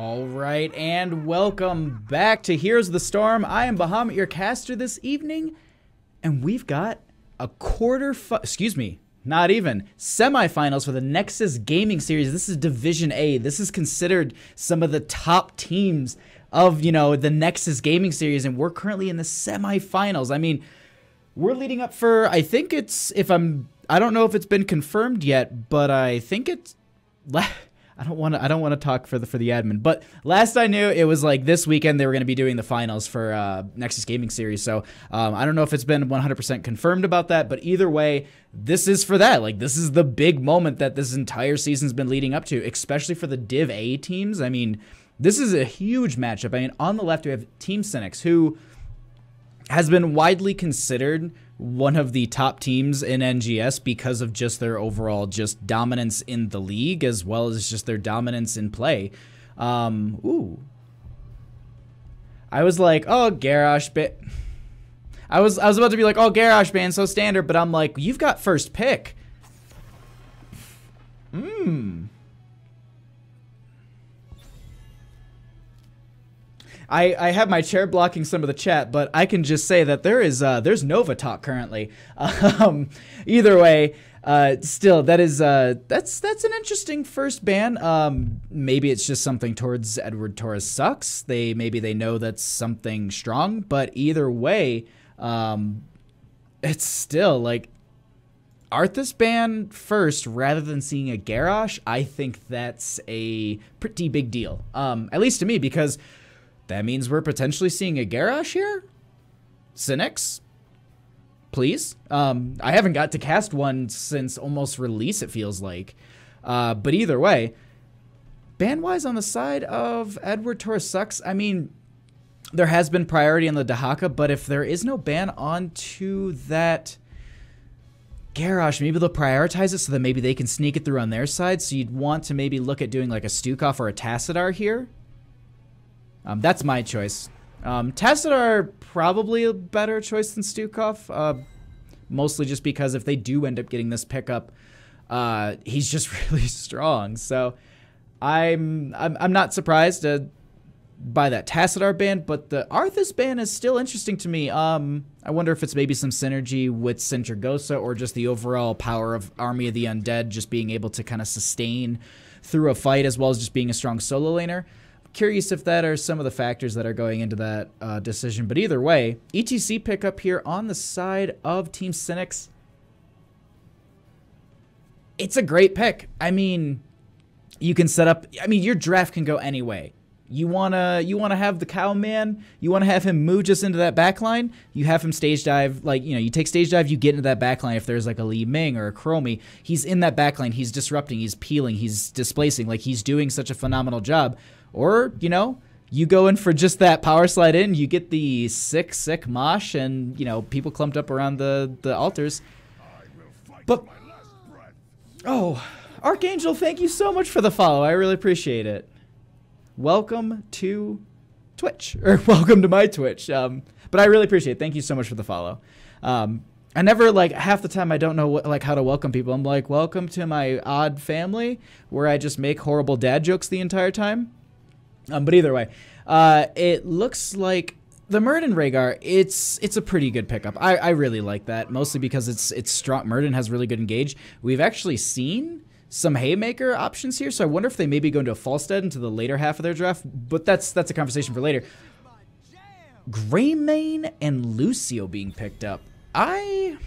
All right, and welcome back to Heroes of the Storm. I am Bahamut, your caster this evening, and we've got a semifinals for the Nexus Gaming Series. This is Division A. This is considered some of the top teams of, the Nexus Gaming Series, and we're currently in the semifinals. I mean, we're leading up for, I think it's, I don't know if it's been confirmed yet, but I think it's, I don't want to talk for the admin, but last I knew, it was like this weekend they were going to be doing the finals for Nexus Gaming Series. So I don't know if it's been 100% confirmed about that, but either way, this is for that. Like, this is the big moment that this entire season's been leading up to, especially for the Div A teams. I mean, this is a huge matchup. I mean, on the left we have Team Sinix, who has been widely considered one of the top teams in NGS because of just their overall just dominance in the league, as well as just their dominance in play. Ooh. I was like, oh, Garrosh, but I was about to be like, oh, Garrosh ban, so standard, but I'm like, you've got first pick. I have my chair blocking some of the chat, but I can just say that there's Nova talk currently. Either way, still that's an interesting first ban. Maybe it's just something towards Edwardtorres sucks. Maybe they know that's something strong, but either way, it's still like Arthas ban first rather than seeing a Garrosh. I think that's a pretty big deal, at least to me, because that means we're potentially seeing a Garrosh here? Sinix? Please? I haven't got to cast one since almost release, it feels like. But either way, ban-wise on the side of Edwardtorres sucks. I mean, there has been priority on the Dahaka, but if there is no ban onto that Garrosh, maybe they'll prioritize it so that maybe they can sneak it through on their side. So you'd want to maybe look at doing like a Stukov or a Tassadar here. That's my choice. Tassadar probably a better choice than Stukov, mostly just because if they do end up getting this pickup, he's just really strong. So I'm not surprised by that Tassadar ban, but the Arthas ban is still interesting to me. I wonder if it's maybe some synergy with Sintragosa or just the overall power of Army of the Undead just being able to kind of sustain through a fight as well as just being a strong solo laner. Curious if that are some of the factors that are going into that decision. But either way, ETC pickup here on the side of Team Sinix. It's a great pick. I mean, you can set up, I mean, your draft can go any way. You wanna have the Cowman, you wanna have him move just into that backline, you have him stage dive, like, you take stage dive, you get into that backline. If there's like a Li Ming or a Chromie, he's in that backline, he's disrupting, he's peeling, he's displacing, like he's doing such a phenomenal job. Or, you go in for just that power slide in, you get the sick mosh, and, people clumped up around the altars. But, oh, Archangel, thank you so much for the follow. I really appreciate it. Welcome to Twitch, or welcome to my Twitch. But I really appreciate it. Thank you so much for the follow. I never, half the time I don't know how to welcome people. I'm like, welcome to my odd family, where I just make horrible dad jokes the entire time. But either way, it looks like the Murden Rhaegar, it's a pretty good pickup. I really like that, mostly because it's strong. Murden has really good engage. We've actually seen some Haymaker options here, so I wonder if they maybe go into a Falstead into the later half of their draft, but that's a conversation for later. Greymane and Lucio being picked up. I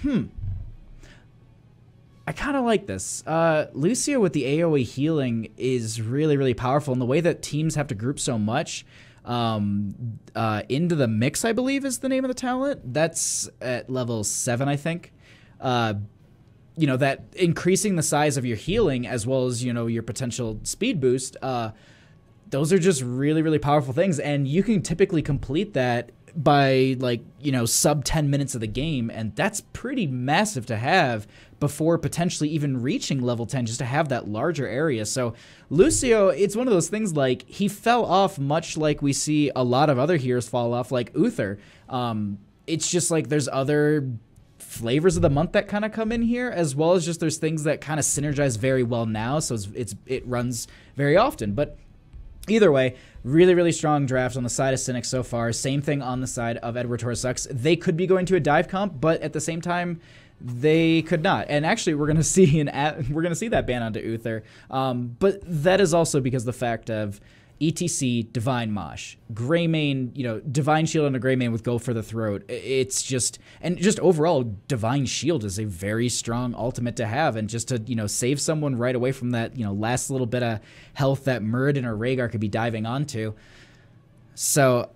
kind of like this. Lucio with the AoE healing is really, really powerful. And the way that teams have to group so much into the mix, I believe, is the name of the talent. That's at level 7, I think. That increasing the size of your healing as well as, your potential speed boost, those are just really, really powerful things. And you can typically complete that by sub 10 minutes of the game, and that's pretty massive to have before potentially even reaching level 10, just to have that larger area. So Lucio, it's one of those things, like, he fell off much like we see a lot of other heroes fall off, like Uther. It's just like there's other flavors of the month that kind of come in here, as well as just there's things that kind of synergize very well now, so it runs very often. But Either way, really, really strong draft on the side of Sinix so far. Same thing on the side of Edwardtorres sucks. They could be going to a dive comp, but at the same time, they could not. And actually, we're gonna see that ban onto Uther. But that is also because of the fact of ETC, Divine Mosh, Greymane, Divine Shield on a Greymane with Go for the Throat. It's just overall, Divine Shield is a very strong ultimate to have, and just to, save someone right away from that, last little bit of health that Muradin or Rhaegar could be diving onto. So,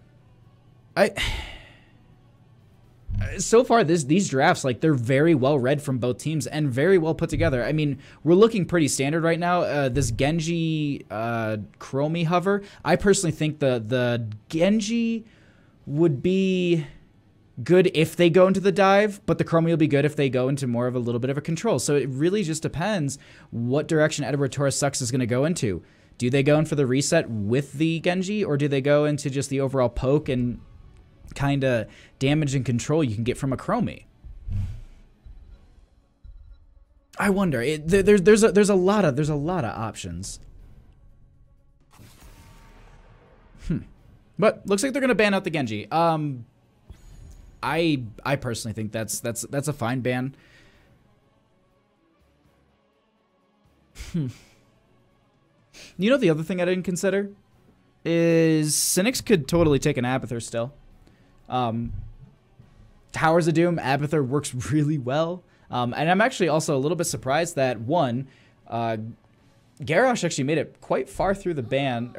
so far, these drafts, like, they're very well read from both teams and very well put together. I mean, we're looking pretty standard right now. This Genji Chromie hover, I personally think the Genji would be good if they go into the dive, but the Chromie will be good if they go into more of a little bit of a control. So it really just depends what direction Edwardtorres sucks is going to go into. Do they go in for the reset with the Genji, or do they go into just the overall poke and kind of damage and control you can get from a Chromie? I wonder. There's a lot of options. But looks like they're gonna ban out the Genji. I personally think that's a fine ban. The other thing I didn't consider is Sinix could totally take an Abathur still. Towers of Doom, Abathur works really well. And I'm actually also a little bit surprised that, one, Garrosh actually made it quite far through the ban.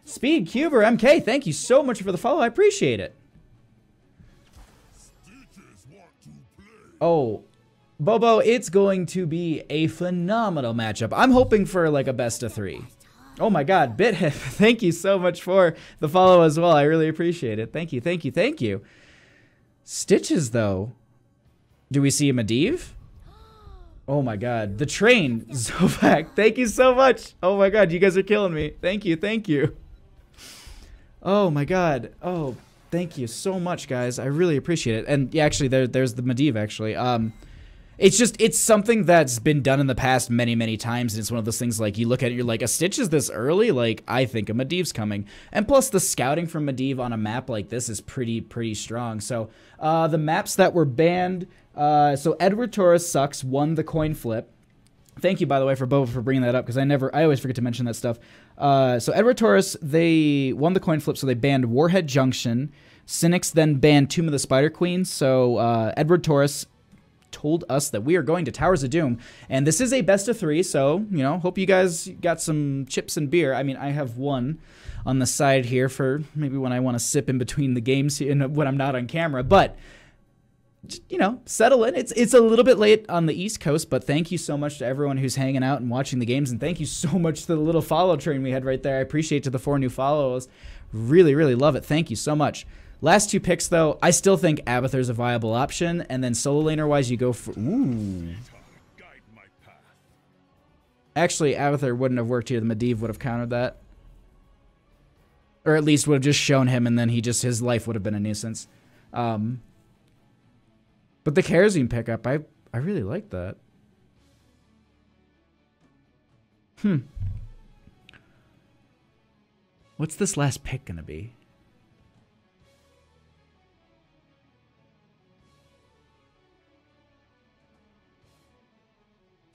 Speed Cuber MK, thank you so much for the follow. I appreciate it. Oh, Bobo, it's going to be a phenomenal matchup. I'm hoping for like a best of 3. Oh my god, BitHip, thank you so much for the follow as well. I really appreciate it. Thank you, thank you, thank you. Stitches, though. Do we see a Medivh? Oh my god. The train, Zovac, thank you so much. Oh my god, you guys are killing me. Thank you, thank you. Oh my god. Oh, thank you so much, guys. I really appreciate it. And yeah, actually, there's the Medivh, actually. It's something that's been done in the past many, many times, and it's one of those things, like, you look at it, you're like, a Stitch is this early? Like, I think a Medivh's coming. And plus, the scouting from Medivh on a map like this is pretty strong. So, the maps that were banned, so Edwardtorres sucks, won the coin flip. Thank you, by the way, for Boba for bringing that up, because I always forget to mention that stuff. So Edwardtorres, they won the coin flip, so they banned Warhead Junction. Sinix then banned Tomb of the Spider Queen, so Edwardtorres told us that we are going to Towers of Doom, and this is a best of 3, so, hope you guys got some chips and beer. I mean, I have one on the side here for maybe when I want to sip in between the games and when I'm not on camera, but, settle in. It's a little bit late on the East Coast, but thank you so much to everyone who's hanging out and watching the games, and thank you so much to the little follow train we had right there. I appreciate to the 4 new follows. Really, really love it. Thank you so much. Last 2 picks, though, I still think Abathur's a viable option, and then solo laner-wise, you go for... Ooh. Actually, Abathur wouldn't have worked here. The Medivh would have countered that. Or at least would have just shown him, and then his life would have been a nuisance. But the Kerosene pickup, I really like that. What's this last pick gonna be?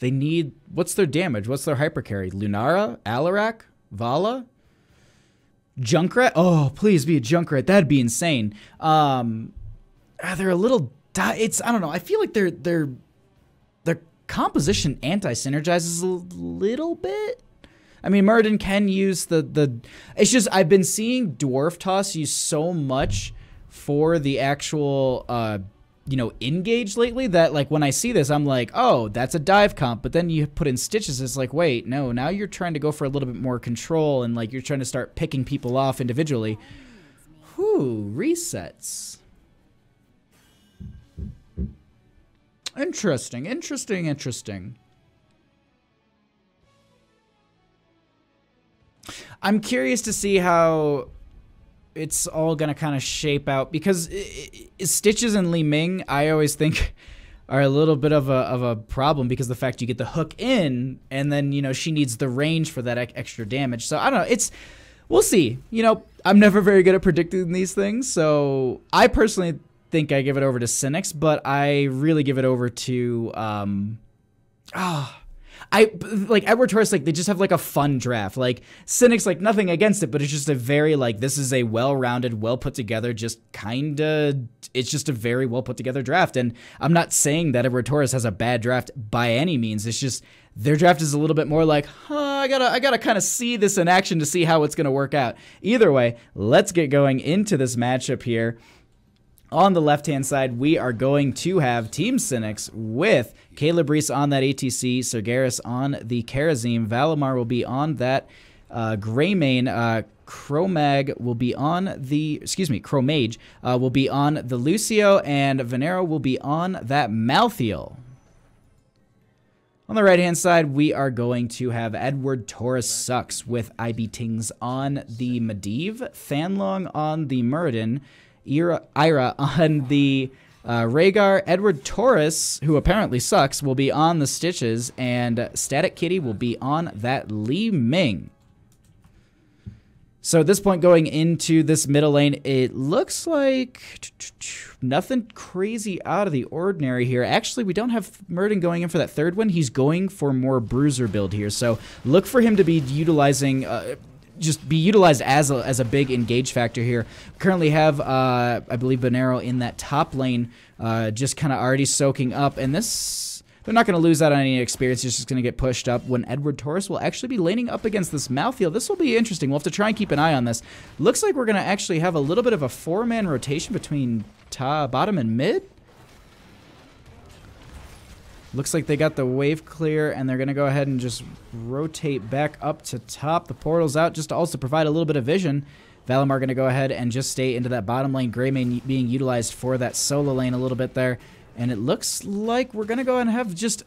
They need... What's their damage? What's their hypercarry? Lunara? Alarak? Vala? Junkrat? Oh, please be a Junkrat. That'd be insane. They're a little... I don't know. I feel like their composition anti-synergizes a little bit. I mean, Muradin can use the... It's just, I've been seeing Dwarf Toss used so much for the actual... engage lately that, like, when I see this, I'm like, oh, that's a dive comp. But then you put in Stitches, it's like, wait, no, now you're trying to go for a little bit more control, and, like, you're trying to start picking people off individually. Whew, resets. Interesting, interesting, interesting. I'm curious to see how it's all gonna kind of shape out, because Stitches and Li Ming, I always think, are a little bit of a problem because the fact you get the hook in, and then, you know, she needs the range for that extra damage. So I don't know. We'll see. You know, I'm never very good at predicting these things, so I personally think I give it over to Sinix, but I really give it over to I like Edwardtorres. Like, they just have like a fun draft. Like Sinix, like nothing against it, but it's just a very like, this is a well-rounded, well put together, just kinda, it's just a very well put together draft. And I'm not saying that Edwardtorres has a bad draft by any means. It's just their draft is a little bit more like, I gotta kind of see this in action to see how it's gonna work out. Either way, let's get going into this matchup here. On the left-hand side, we are going to have Team Sinix with Caleb Reese on that ATC, Sergeris on the Karazim, Valimar will be on that Greymane, Chromag will be on the, Chromage will be on the Lucio, and Venero will be on that Malthael. On the right-hand side, we are going to have Edwardtorres Sucks with IB-Tings on the Medivh, Fanlong on the Muradin, Ira on the Rhaegar. Edwardtorres, who apparently sucks, will be on the Stitches, and Static Kitty will be on that Li Ming. So at this point, going into this middle lane, it looks like nothing crazy out of the ordinary here. Actually, we don't have Muradin going in for that third one. He's going for more Bruiser build here, so look for him to be utilizing just be utilized as a big engage factor here. Currently have, I believe, Venero in that top lane, just kind of already soaking up. And this, they're not going to lose out on any experience. It's just going to get pushed up when Edwardtorres will actually be laning up against this Malthael. This will be interesting. We'll have to try and keep an eye on this. Looks like we're going to actually have a little bit of a 4-man rotation between bottom and mid. Looks like they got the wave clear, and they're going to go ahead and just rotate back up to top. The portal's out just to also provide a little bit of vision. Valimar going to go ahead and just stay into that bottom lane. Greymane being utilized for that solo lane a little bit there. And it looks like we're going to go ahead and have just...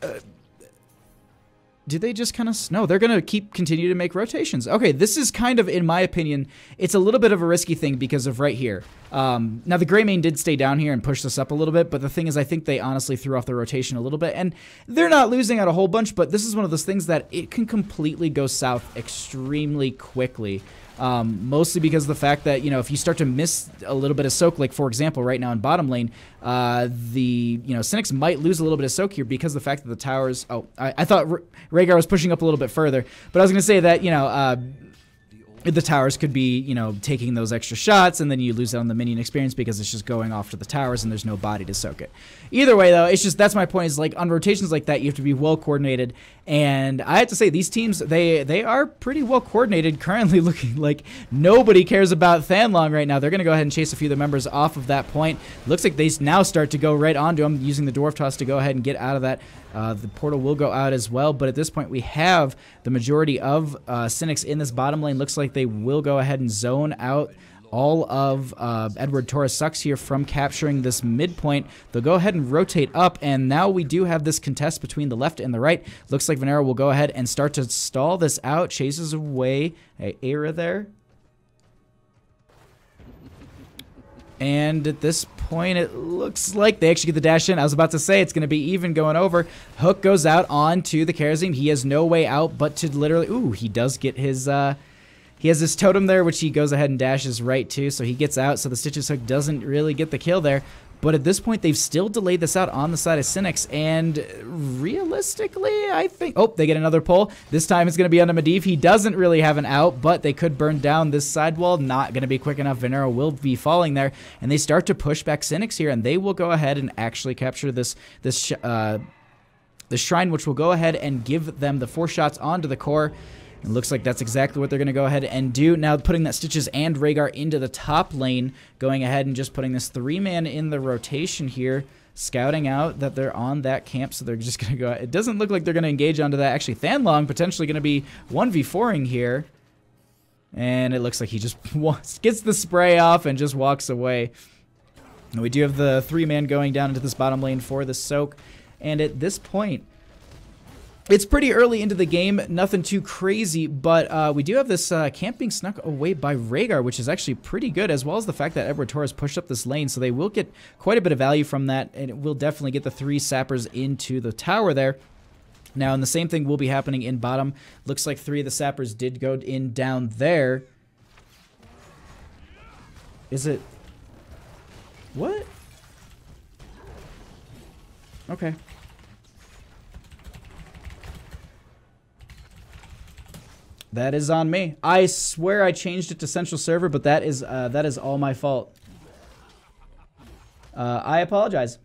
did they just kind of... No, they're going to continue to make rotations. Okay, this is kind of, in my opinion, it's a little bit of a risky thing because of right here. Now, the Greymane did stay down here and push this up a little bit, but the thing is, I think they honestly threw off the rotation a little bit, and they're not losing out a whole bunch, but this is one of those things that it can completely go south extremely quickly. Mostly because of the fact that, you know, if you start to miss a little bit of soak, like for example right now in bottom lane, Sinix might lose a little bit of soak here because of the fact that the towers, I thought Rhaegar was pushing up a little bit further, but I was going to say that, the towers could be, taking those extra shots, and then you lose out on the minion experience because it's just going off to the towers and there's no body to soak it. Either way, though, it's just, that's my point, is like on rotations like that, you have to be well coordinated. And I have to say, these teams, they are pretty well coordinated, currently looking like nobody cares about Fanlong right now. They're going to go ahead and chase a few of the members off of that point. Looks like they now start to go right onto him, using the Dwarf Toss to go ahead and get out of that. The portal will go out as well, but at this point we have the majority of Sinix in this bottom lane. Looks like they will go ahead and zone out all of Edwardtorres Sucks here from capturing this midpoint. They'll go ahead and rotate up, and now we do have this contest between the left and the right. Looks like Venero will go ahead and start to stall this out, chases away Era there. And at this point, it looks like they actually get the dash in. I was about to say it's going to be even going over. Hook goes out onto the Karazim. He has no way out but to literally... Ooh, he does get his... he has this totem there, which he goes ahead and dashes right to, so he gets out. So the Stitches Hook doesn't really get the kill there. But at this point, they've still delayed this out on the side of Sinix, and realistically, I think... Oh, they get another pull. This time it's going to be onto Medivh. He doesn't really have an out, but they could burn down this side wall. Not going to be quick enough. Venero will be falling there, and they start to push back Sinix here, and they will go ahead and actually capture the shrine, which will go ahead and give them the 4 shots onto the core. It looks like that's exactly what they're going to go ahead and do. Now putting that Stitches and Rhaegar into the top lane, going ahead and just putting this 3-man in the rotation here, scouting out that they're on that camp, so they're just going to go... It doesn't look like they're going to engage onto that. Actually, Fanlong potentially going to be 1v4ing here. And it looks like he just gets the spray off and just walks away. And we do have the 3-man going down into this bottom lane for the soak. And at this point... It's pretty early into the game, nothing too crazy, but we do have this camp being snuck away by Rhaegar, which is actually pretty good, as well as the fact that Edwardtorres pushed up this lane, so they will get quite a bit of value from that, and it will definitely get the 3 sappers into the tower there. Now, and the same thing will be happening in bottom. Looks like 3 of the sappers did go in down there. Is it... What? Okay. That is on me. I swear I changed it to Central Server, but that is all my fault. I apologize.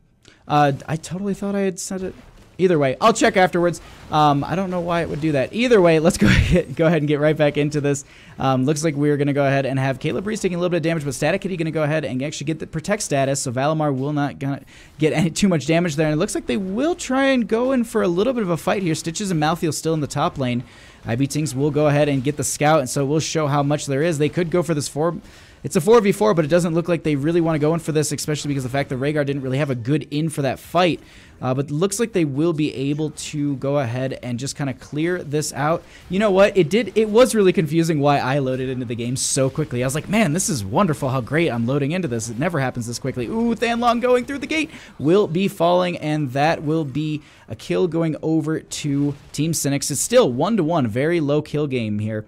I totally thought I had said it. Either way, I'll check afterwards. I don't know why it would do that. Either way, let's go ahead and get right back into this. Looks like we're going to go ahead and have Caleb Reese taking a little bit of damage, but Static Kitty going to go ahead and actually get the protect status, so Valimar will not gonna get too much damage there. And it looks like they will try and go in for a little bit of a fight here. Stitches and Malthael still in the top lane. IB Tinks will go ahead and get the scout, and so we'll show how much there is. They could go for this 4... It's a 4v4, but it doesn't look like they really want to go in for this, especially because of the fact that Rhaegar didn't really have a good in for that fight. But it looks like they will be able to go ahead and just kind of clear this out. You know what? It was really confusing why I loaded into the game so quickly. I was like, man, this is wonderful how great I'm loading into this. It never happens this quickly. Ooh, Thanlong going through the gate will be falling, and that will be a kill going over to Team Sinix. It's still 1-1, very low kill game here.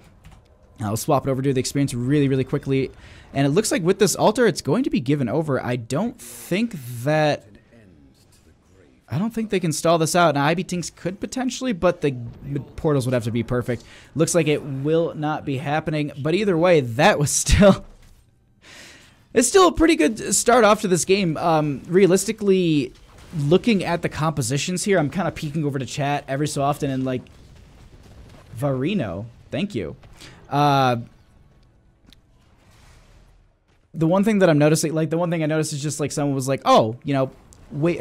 I'll swap it over to the experience really, really quickly. And it looks like with this altar, it's going to be given over. I don't think they can stall this out. Now, IB Tinks could potentially, but the portals would have to be perfect. Looks like it will not be happening. But either way, that was still... It's still a pretty good start off to this game. Realistically, looking at the compositions here, I'm kind of peeking over to chat every so often and like... Varino, thank you. The one thing that I'm noticing, like the one thing I noticed is just like someone was like, oh, you know, wait,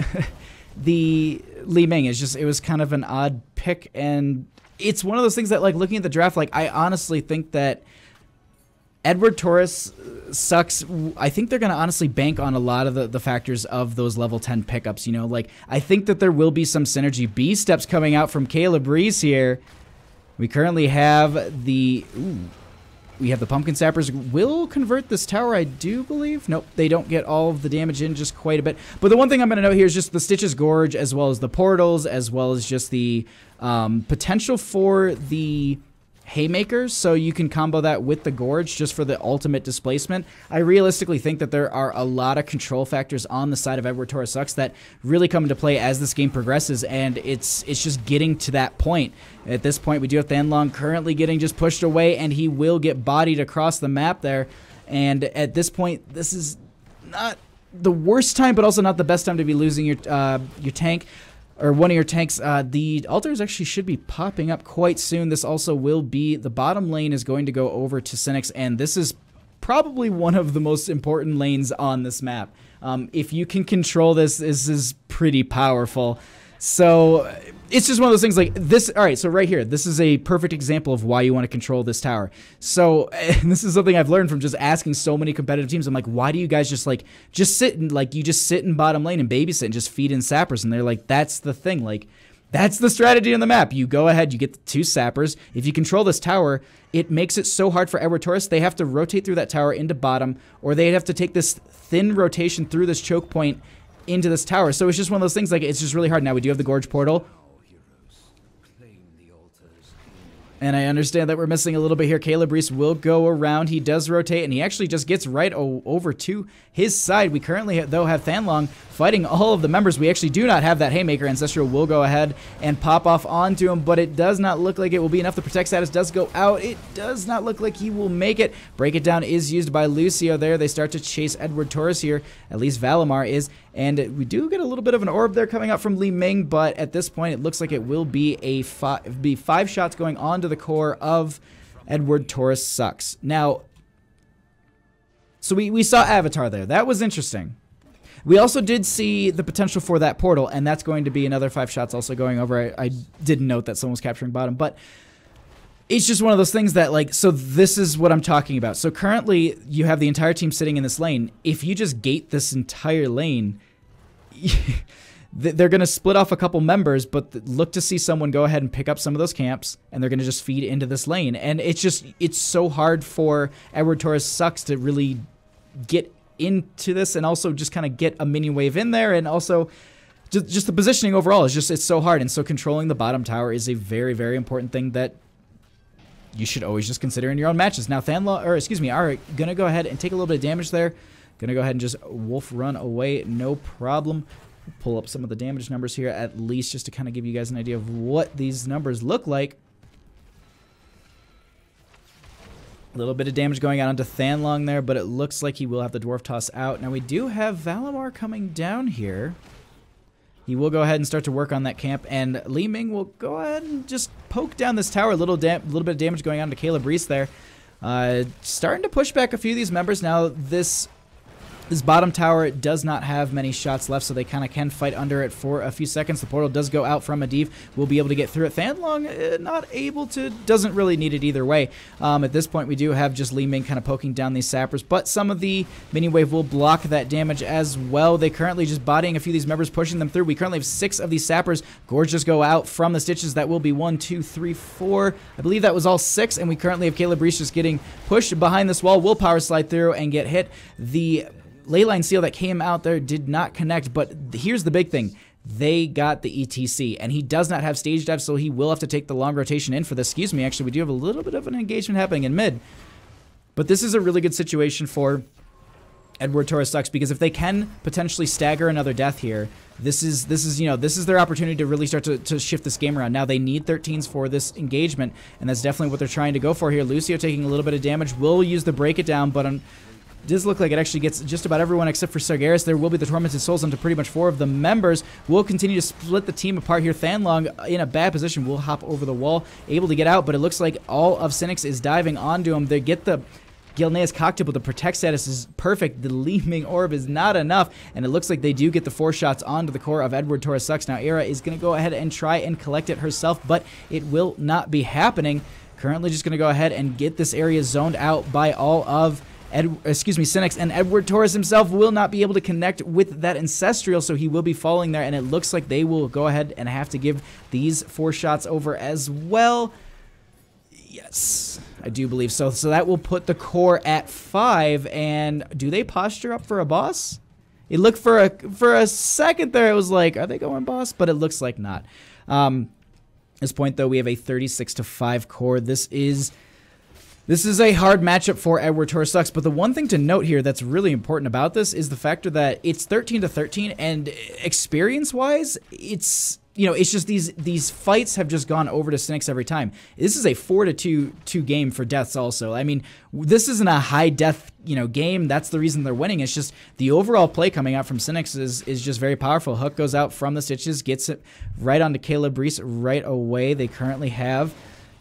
the Li Ming is just, it was kind of an odd pick. And it's one of those things that like looking at the draft, like I honestly think that Edwardtorres sucks. I think they're going to honestly bank on a lot of the factors of those level 10 pickups, you know, like I think that there will be some synergy. B steps coming out from Caleb Reese here. We currently have the... We have the Pumpkin Sappers will convert this tower, I do believe. Nope, they don't get all of the damage in just quite a bit. But the one thing I'm going to note here is just the Stitches Gorge, as well as the portals, as well as just the potential for the Haymakers. So you can combo that with the Gorge just for the ultimate displacement. I realistically think that there are a lot of control factors on the side of Edwardtorres Sucks that really come into play as this game progresses, and it's just getting to that point. At this point, we do have Thanlong currently getting just pushed away, and he will get bodied across the map there. And at this point, this is not the worst time, but also not the best time to be losing your tank, or one of your tanks. The altars actually should be popping up quite soon. This also will be, the bottom lane is going to go over to Sinix, and this is probably one of the most important lanes on this map. If you can control this, this is pretty powerful. So it's just one of those things like this. All right, so right here, this is a perfect example of why you want to control this tower. So and this is something I've learned from just asking so many competitive teams. I'm like, why do you guys just sit in, like, you just sit in bottom lane and babysit and just feed in sappers? And they're like, that's the thing. Like, that's the strategy on the map. You go ahead, you get the 2 sappers. If you control this tower, it makes it so hard for Edwardtorres. They have to rotate through that tower into bottom, or they have to take this thin rotation through this choke point into this tower. So it's just one of those things, like, it's just really hard. Now we do have the Gorge portal, and I understand that we're missing a little bit here. Caleb Reese will go around. He does rotate, and he actually just gets right over to his side. We currently, though, have Thanlong fighting all of the members. We actually do not have that Haymaker. Ancestral will go ahead and pop off onto him, but it does not look like it will be enough. The protect status does go out. It does not look like he will make it. Break it down is used by Lucio there. They start to chase Edwardtorres here. At least Valimar is. And we do get a little bit of an orb there coming out from Li Ming, but at this point it looks like it will be a 5 shots going onto the core of Edwardtorres Sucks. Now, so we saw Avatar there. That was interesting. We also did see the potential for that portal, and that's going to be another 5 shots also going over. I didn't note that someone was capturing bottom, but it's just one of those things that, like, so this is what I'm talking about. So currently you have the entire team sitting in this lane. If you just gate this entire lane, they're going to split off a couple members, but look to see someone go ahead and pick up some of those camps, and they're going to just feed into this lane. And it's so hard for Edwardtorres Sucks to really get into this and also just kind of get a mini wave in there, and also just the positioning overall is just, it's so hard. And so controlling the bottom tower is a very, very important thing that you should always just consider in your own matches. Now Thanlaw, or excuse me, are gonna go ahead and take a little bit of damage there. Gonna go ahead and just wolf run away, no problem. Pull up some of the damage numbers here at least, just to kind of give you guys an idea of what these numbers look like. A little bit of damage going out onto Thanlong there, but it looks like he will have the Dwarf Toss out. Now we do have Valimar coming down here. He will go ahead and start to work on that camp, and Li Ming will go ahead and just poke down this tower. A little bit of damage going on to Caleb Reese there. Starting to push back a few of these members. Now this bottom tower does not have many shots left, so they kind of can fight under it for a few seconds. The portal does go out from Medivh. We'll be able to get through it. Thanlong, not able to, doesn't really need it either way. At this point, we do have just Li Ming kind of poking down these sappers, but some of the mini wave will block that damage as well. They currently just bodying a few of these members, pushing them through. We currently have 6 of these sappers. Gorges go out from the stitches. That will be 1, 2, 3, 4. I believe that was all 6, and we currently have Caleb Reese just getting pushed behind this wall. Will power slide through and get hit. The Leyline Seal that came out there did not connect, but here's the big thing. They got the ETC, and he does not have stage dive, so he will have to take the long rotation in for this. Excuse me, actually, we do have a little bit of an engagement happening in mid. But this is a really good situation for Edwardtorres Sucks, because if they can potentially stagger another death here, this is their opportunity to really start to shift this game around. Now they need 13s for this engagement, and that's definitely what they're trying to go for here. Lucio taking a little bit of damage, will use the break it down, but does look like it actually gets just about everyone except for Sargeras. There will be the Tormented Souls onto pretty much 4 of the members. We'll continue to split the team apart here. Thanlong in a bad position will hop over the wall, able to get out, but it looks like all of Sinix is diving onto him. They get the Gilnea's cocktail, but the protect status is perfect. The Li Ming orb is not enough, and it looks like they do get the 4 shots onto the core of Edwardtorres Sucks. Now Era is going to go ahead and try and collect it herself, but it will not be happening. Currently just going to go ahead and get this area zoned out by all of Sinix, and Edwardtorres himself will not be able to connect with that Ancestral, so he will be falling there, and it looks like they will go ahead and have to give these 4 shots over as well. Yes, I do believe so. So that will put the core at 5, and do they posture up for a boss? It looked for a second there, it was like, are they going boss? But it looks like not. At this point, though, we have a 36-5 core. This is a hard matchup for Edwardtorres Sucks, but the one thing to note here that's really important about this is the factor that it's 13-13, and experience-wise, it's just these fights have just gone over to Sinix every time. This is a 4-2 game for deaths also. I mean, this isn't a high death game. That's the reason they're winning. It's just the overall play coming out from Sinix is just very powerful. Hook goes out from the stitches, gets it right onto Caleb Reese right away. They currently have.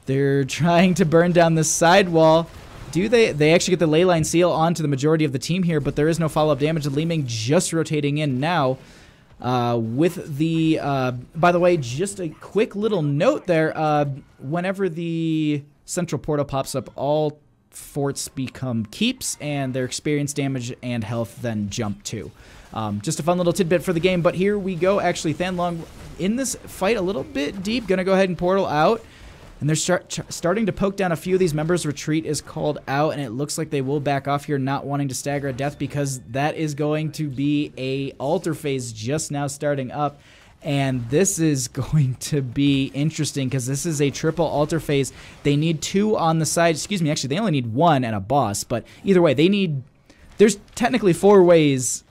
They're trying to burn down this side wall. They actually get the Leyline Seal onto the majority of the team here, but there is no follow-up damage. Li Ming just rotating in now. With the, by the way, just a quick little note there. Whenever the central portal pops up, all forts become keeps, and their experience, damage, and health then jump too. Just a fun little tidbit for the game, but here we go. Actually, Thanlong in this fight a little bit deep. Gonna go ahead and portal out. And they're starting to poke down a few of these members. Retreat is called out, and it looks like they will back off here, not wanting to stagger a death, because that is going to be a altar phase just now starting up. And this is going to be interesting, because this is a triple altar phase. They need 2 on the side. Excuse me, actually, they only need 1 and a boss. But either way, there's technically 4 ways.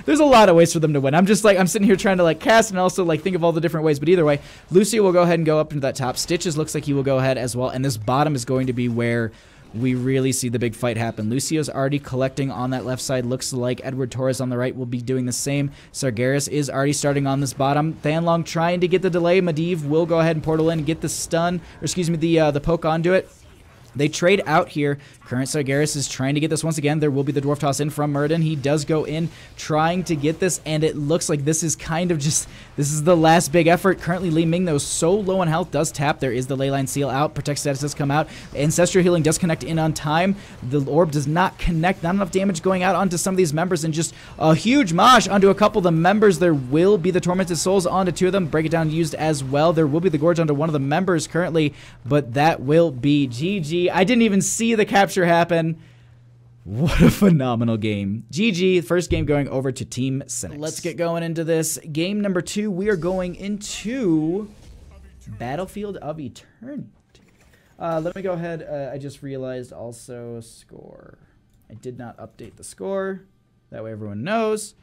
There's a lot of ways for them to win. I'm sitting here trying to cast and also think of all the different ways. But either way, Lucio will go ahead and go up into that top. Stitches looks like he will go ahead as well. And this bottom is going to be where we really see the big fight happen. Lucio's already collecting on that left side. Looks like Edwardtorres on the right will be doing the same. Sargeras is already starting on this bottom. Thanlong trying to get the delay. Medivh will go ahead and portal in and get the stun, or excuse me, the poke onto it. They trade out here. Current Sargeras is trying to get this once again. There will be the Dwarf Toss in from Murden. He does go in trying to get this, and it looks like this is kind of just, this is the last big effort. Currently, Li Ming, though, so low on health, does tap. There is the Leyline Seal out. Protect status does come out. Ancestral Healing does connect in on time. The Orb does not connect. Not enough damage going out onto some of these members, and just a huge mosh onto a couple of the members. There will be the Tormented Souls onto 2 of them. Break it down used as well. There will be the Gorge onto one of the members currently, but that will be GG. I didn't even see the capture happen. What a phenomenal game. GG, first game going over to Team Sinix. Let's get going into this. Game number 2, we are going into Battlefield of Eternity. Let me go ahead. I just realized also score. I did not update the score. That way everyone knows.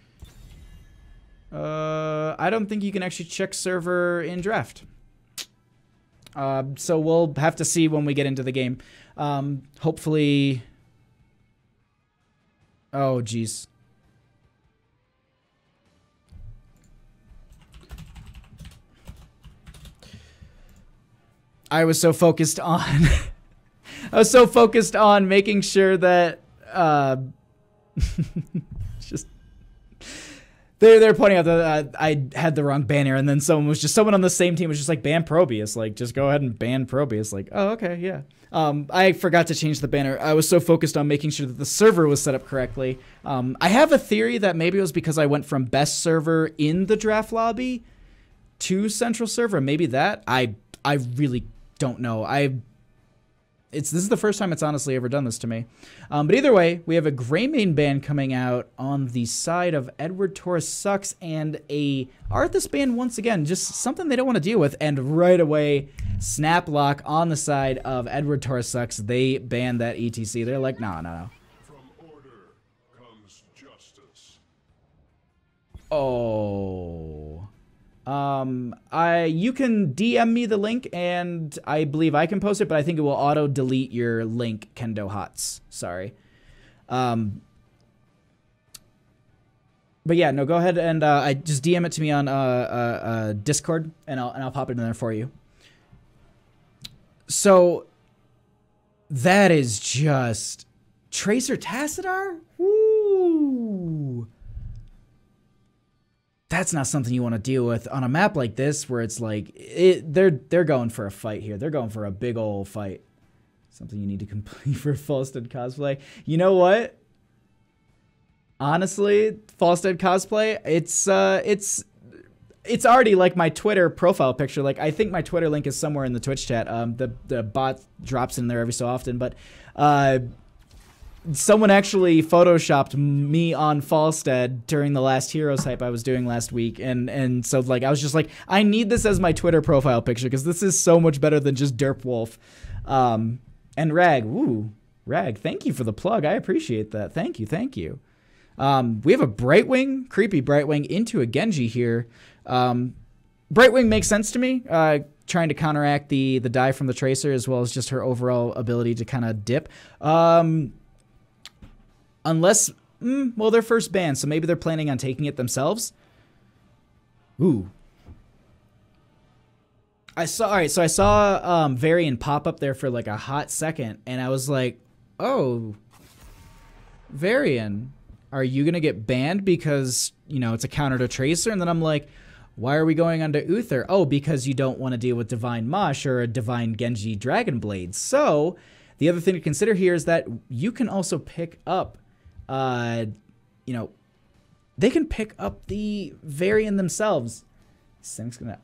I don't think you can actually check server in draft. So we'll have to see when we get into the game. Hopefully... Oh, jeez. I was so focused on... I was so focused on making sure that... just... They're pointing out that I had the wrong banner, and then someone on the same team was just like, ban Probius. Like, just go ahead and ban Probius. Like, oh, okay, yeah. I forgot to change the banner. I was so focused on making sure that the server was set up correctly. I have a theory that maybe it was because I went from best server in the draft lobby to central server. Maybe that. I really don't know. This is the first time it's honestly ever done this to me. But either way, we have a Greymane ban coming out on the side of Edwardtorres Sucks and a Arthas ban once again. Just something they don't want to deal with. And right away, snap lock on the side of Edwardtorres Sucks. They ban that ETC. They're like, no. From order comes justice. Oh... you can DM me the link, and I believe I can post it, but I think it will auto-delete your link, Kendo Hots. Sorry. But yeah, no, go ahead and I just DM it to me on Discord, and I'll pop it in there for you. So that is just Tracer Tassadar? Woo! That's not something you want to deal with on a map like this, where it's like they're going for a fight here. They're going for a big old fight. Something you need to complete for Falstead cosplay. You know what? Honestly, Falstead cosplay, it's already like my Twitter profile picture. Like, I think my Twitter link is somewhere in the Twitch chat. The bot drops in there every so often, but someone actually photoshopped me on Falstead during the last Heroes hype I was doing last week, and so like I was just like, I need this as my Twitter profile picture because this is so much better than just Derp Wolf. And Rag, Rag, thank you for the plug. I appreciate that. Thank you. We have a Brightwing, creepy Brightwing into a Genji here. Brightwing makes sense to me. Trying to counteract the die from the Tracer, as well as just her overall ability to kind of dip. Unless, well, they're first ban, so maybe they're planning on taking it themselves. Ooh. I saw Varian pop up there for like a hot second, and I was like, oh, Varian, are you going to get banned because, you know, it's a counter to Tracer? And then I'm like, why are we going on to Uther? Oh, because you don't want to deal with Divine Mosh or a Divine Genji Dragon Blade. So the other thing to consider here is that you can also pick up, you know, they can pick up the Varian themselves. Sinix gonna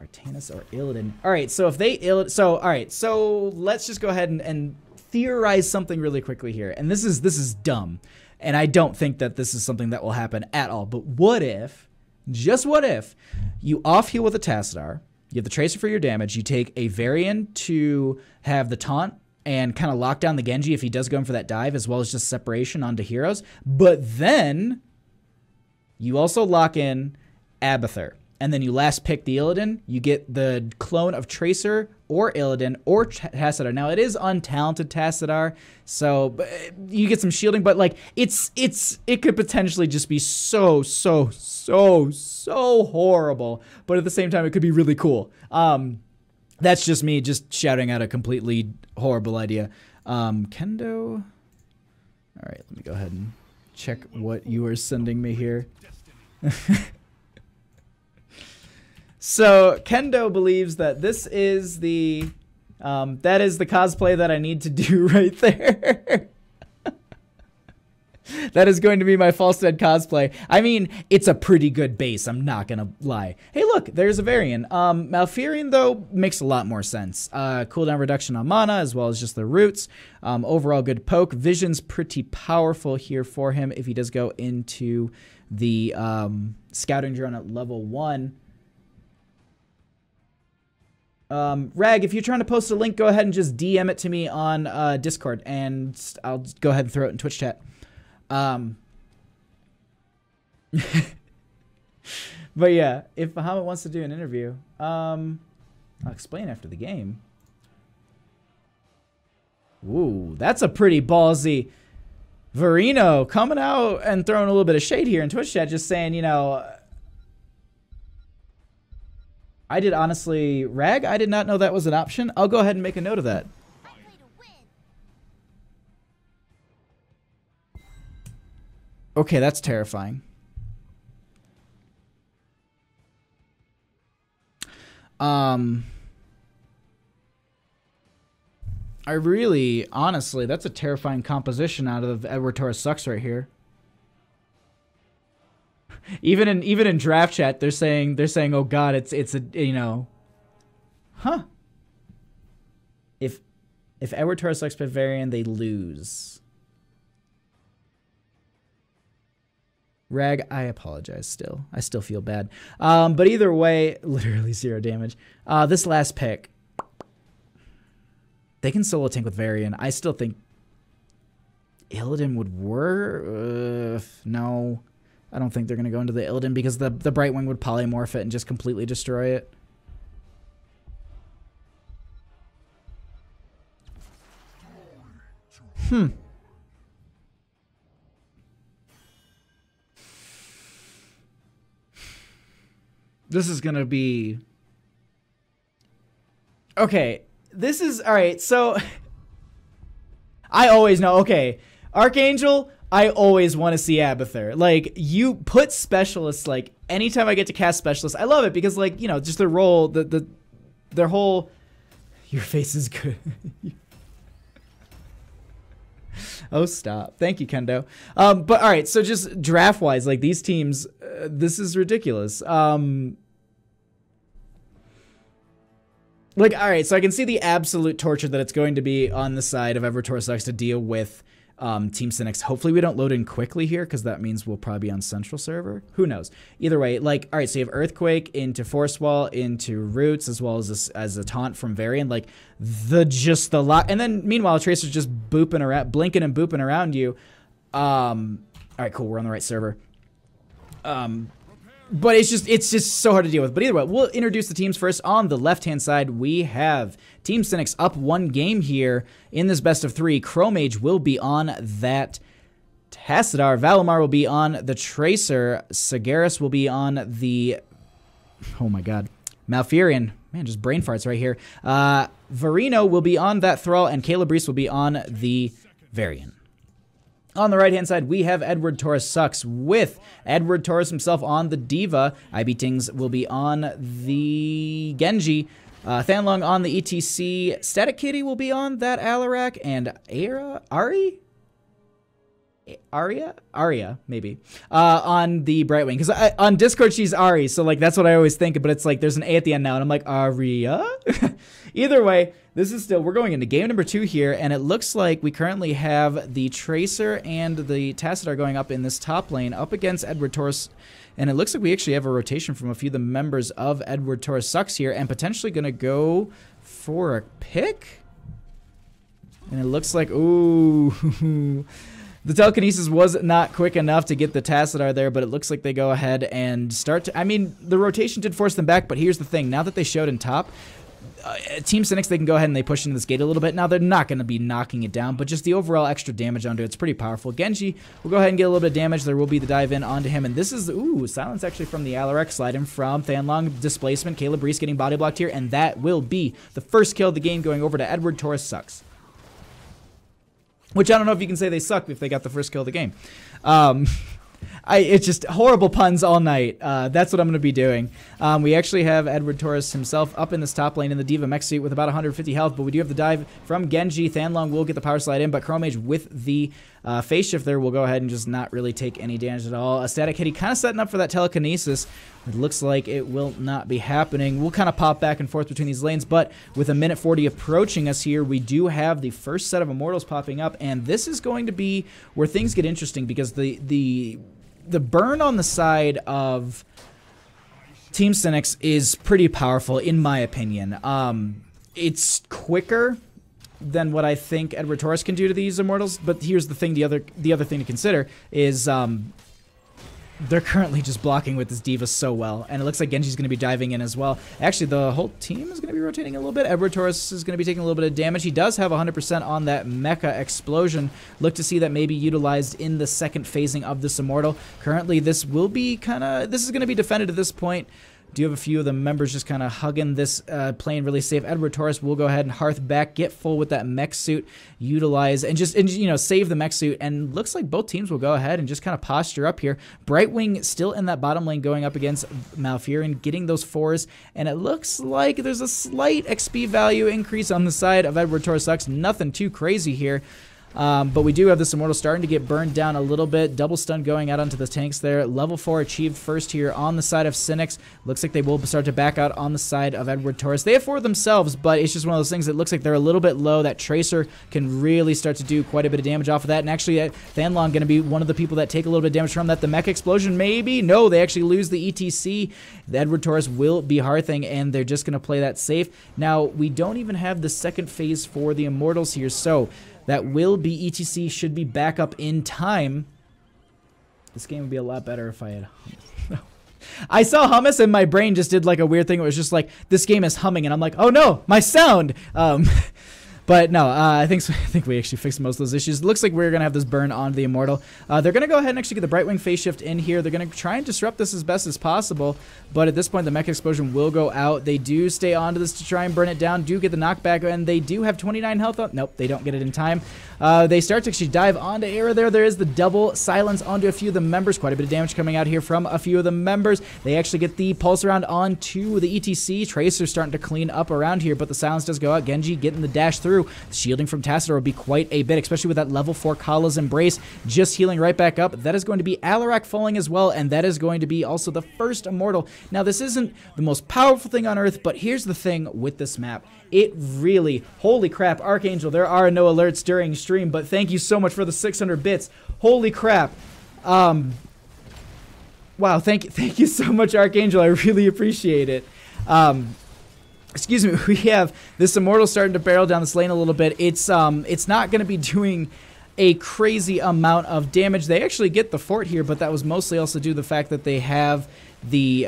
Artanis or Illidan. All right, so if they all right, so let's just go ahead and theorize something really quickly here. And this is dumb, and I don't think that this is something that will happen at all. But what if, just what if, you off heal with a Tassadar, you have the Tracer for your damage, you take a Varian to have the taunt and kind of lock down the Genji if he does go in for that dive, as well as just separation onto heroes. But then you also lock in Abathur. And then you last pick the Illidan, you get the clone of Tracer or Illidan or Tassadar. Now, it is untalented Tassadar, so you get some shielding, but like it could potentially just be so horrible, but at the same time, it could be really cool. That's just me just shouting out a completely horrible idea. Kendo. All right, let me go ahead and check what you are sending me here. So Kendo believes that this is the that is the cosplay that I need to do right there. That is going to be my Falstead cosplay. I mean, it's a pretty good base, I'm not gonna lie. Hey look, there's a Varian. Malfurion though makes a lot more sense. Cooldown reduction on mana as well as just the roots. Overall good poke. Vision's pretty powerful here for him if he does go into the scouting drone at level 1. Rag, if you're trying to post a link, go ahead and just DM it to me on Discord, and I'll go ahead and throw it in Twitch chat. But yeah, if Bahamut wants to do an interview, I'll explain after the game. Ooh, that's a pretty ballsy. Verino coming out and throwing a little bit of shade here in Twitch chat, just saying, you know, I did honestly, Rag, I did not know that was an option. I'll go ahead and make a note of that. Okay, that's terrifying. I really, honestly, that's a terrifying composition out of Edwardtorres sucks right here. Even in draft chat, they're saying, oh god, it's a, you know, huh? If Edwardtorres sucks Bavarian, they lose. Rag, I apologize still. I still feel bad. But either way, literally 0 damage. This last pick, they can solo tank with Varian. I still think Illidan would work. No, I don't think they're going to go into the Illidan because the Brightwing would polymorph it and just completely destroy it. This is going to be... Okay, this is... Alright, so... I always know, okay, Archangel, I always want to see Abathur. Like, you put specialists, like, anytime I get to cast specialists, I love it because, like, you know, just their role, their whole... Your face is good. Oh, stop. Thank you, Kendo. But, all right, so just draft-wise, like, these teams, this is ridiculous. Like, all right, so I can see the absolute torture that it's going to be on the side of Edwardtorres sucks to deal with Team Sinix. Hopefully we don't load in quickly here because that means we'll probably be on Central Server. Who knows? Either way, like, all right, so you have Earthquake into Force Wall, into Roots, as well as a taunt from Varian. Like, just the lot. And then, meanwhile, Tracer's just booping around, blinking and booping around you. All right, cool, we're on the right server. But it's just so hard to deal with. But either way, we'll introduce the teams first. On the left-hand side, we have Team Sinix up 1 game here in this best of 3. Chromage will be on that Tassadar. Valimar will be on the Tracer. Sagaris will be on the... Oh my god. Malfurion. Man, just brain farts right here. Verino will be on that Thrall, and Calabrese will be on the Varian. On the right-hand side, we have Edwardtorres sucks with Edwardtorres himself on the Diva. IB Tings will be on the Genji. Thanlong on the ETC. Static Kitty will be on that Alarak. And Aria, maybe, on the Brightwing. Because on Discord, she's Ari, so, like, that's what I always think. But it's like, there's an A at the end now, and I'm like, Aria? Either way, this is still, we're going into game number 2 here, and it looks like we currently have the Tracer and the Tassadar going up in this top lane up against Edwardtorres, and it looks like we actually have a rotation from a few of the members of Edwardtorres sucks here, and potentially going to go for a pick? And it looks like, ooh... The telekinesis was not quick enough to get the Tassadar there, but it looks like they go ahead and start to... I mean, the rotation did force them back, but here's the thing. Now that they showed in top, Team Sinix, they can go ahead and they push into this gate a little bit. Now, they're not going to be knocking it down, but just the overall extra damage onto it's pretty powerful. Genji will go ahead and get a little bit of damage. There will be the dive in onto him, and this is, ooh, silence actually from the Alarak, slide in from Thanlong, displacement, Caleb Reese getting body blocked here, and that will be the first kill of the game going over to Edwardtorres sucks. Which I don't know if you can say they suck if they got the first kill of the game. It's just horrible puns all night. That's what I'm going to be doing. We actually have Edwardtorres himself up in this top lane in the D.Va mech suit with about 150 health, but we do have the dive from Genji. Thanlong will get the power slide in, but Chromage with the phase shift there will go ahead and just not really take any damage at all. A static hit, he kind of setting up for that telekinesis. It looks like it will not be happening. We'll kind of pop back and forth between these lanes, but with a minute 40 approaching us here, we do have the first set of Immortals popping up, and this is going to be where things get interesting because the burn on the side of Team Sinix is pretty powerful, in my opinion. It's quicker than what I think Edwardtorres can do to these Immortals, but here's the thing, the other thing to consider is they're currently just blocking with this D.Va so well, and it looks like Genji's going to be diving in as well. Actually, the whole team is going to be rotating a little bit. Edwardtorres is going to be taking a little bit of damage. He does have 100% on that Mecha Explosion. Look to see that maybe utilized in the second phasing of this Immortal. Currently, this will be this is going to be defended at this point. Do have a few of the members just kind of hugging this, playing really safe. Edwardtorres will go ahead and hearth back, get full with that mech suit, utilize, and you know, save the mech suit. And looks like both teams will go ahead and just kind of posture up here. Brightwing still in that bottom lane going up against Malfurion, getting those fours. And it looks like there's a slight XP value increase on the side of Edwardtorres sucks. Nothing too crazy here. But we do have this Immortal starting to get burned down a little bit. Double stun going out onto the tanks there. Level 4 achieved first here on the side of Sinix. Looks like they will start to back out on the side of Edwardtorres. They have 4 themselves, but it's just one of those things that looks like they're a little bit low. That Tracer can really start to do quite a bit of damage off of that. And actually, Thanlong going to be one of the people that take a little bit of damage from that. The Mech Explosion, maybe? No, they actually lose the ETC. The Edwardtorres will be hearthing, and they're just going to play that safe. Now, we don't even have the second phase for the Immortals here, so that will be ETC, should be back up in time. This game would be a lot better if I had I saw hummus and my brain just did like a weird thing. It was just like, this game is humming, and I'm like, oh no, my sound. But no, I think we actually fixed most of those issues. It looks like we're going to have this burn on the Immortal. They're going to go ahead and actually get the Brightwing phase shift in here. They're going to try and disrupt this as best as possible. But at this point, the Mech Explosion will go out. They do stay onto this to try and burn it down. Do get the knockback, and they do have 29 health up. Nope, they don't get it in time. They start to actually dive onto Era there. There is the double silence onto a few of the members. Quite a bit of damage coming out here from a few of the members. They actually get the pulse around onto the ETC. Tracer's starting to clean up around here, but the silence does go out. Genji getting the dash through. Shielding from Tassadar will be quite a bit, especially with that level 4 Kala's Embrace just healing right back up. That is going to be Alarak falling as well, and that is going to be also the first Immortal. Now, this isn't the most powerful thing on Earth, but here's the thing with this map. It really, holy crap, Archangel, there are no alerts during stream, but thank you so much for the 600 bits. Holy crap. Wow, thank you so much, Archangel. I really appreciate it. Excuse me, we have this Immortal starting to barrel down this lane a little bit. It's not going to be doing a crazy amount of damage. They actually get the fort here, but that was mostly also due to the fact that they have the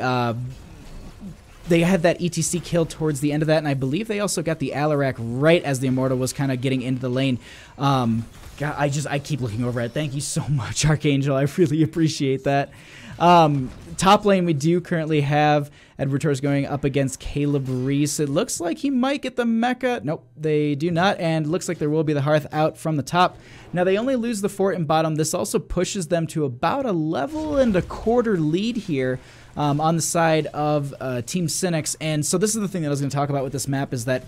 they had that ETC kill towards the end of that, and I believe they also got the Alarak right as the Immortal was kind of getting into the lane. God, I keep looking over it. Thank you so much, Archangel. I really appreciate that. Top lane, we do currently have Edwardtorres going up against Caleb Reese. It looks like he might get the Mecha. Nope, they do not, and looks like there will be the Hearth out from the top. Now, they only lose the fort in bottom. This also pushes them to about a level and a quarter lead here on the side of Team Sinix. And so this is the thing that I was going to talk about with this map, is that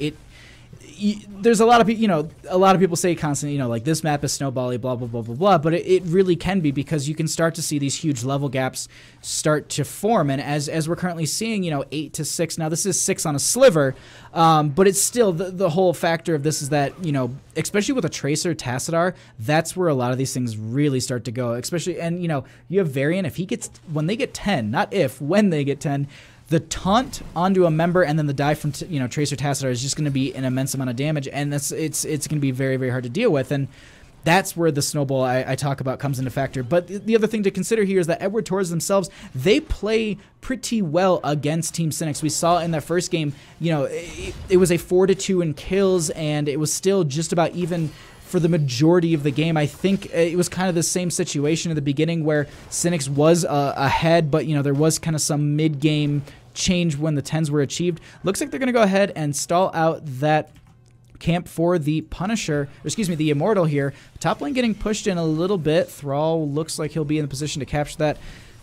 there's a lot of people, a lot of people say constantly, like, this map is snowbally, blah, blah, blah, blah, blah, but it really can be, because you can start to see these huge level gaps start to form, and as we're currently seeing, 8 to 6, now this is 6 on a sliver, but it's still, the whole factor of this is that, especially with a Tracer, Tassadar, that's where a lot of these things really start to go, especially, and, you have Varian, when they get 10, not if, when they get 10, the taunt onto a member and then the dive from Tracer Tassadar is just going to be an immense amount of damage, and it's going to be very, very hard to deal with. And That's where the snowball I talk about comes into factor. But the other thing to consider here is that Edwardtorres themselves, they play pretty well against Team Sinix. We saw in that first game, you know, it was a 4-2 in kills, and it was still just about even for the majority of the game. I think it was kind of the same situation at the beginning where Sinix was ahead, but, you know, there was kind of some mid-game change when the 10s were achieved. Looks like they're going to go ahead and stall out that camp for the Punisher, or excuse me, the Immortal here. Top lane getting pushed in a little bit. Thrall looks like he'll be in the position to capture that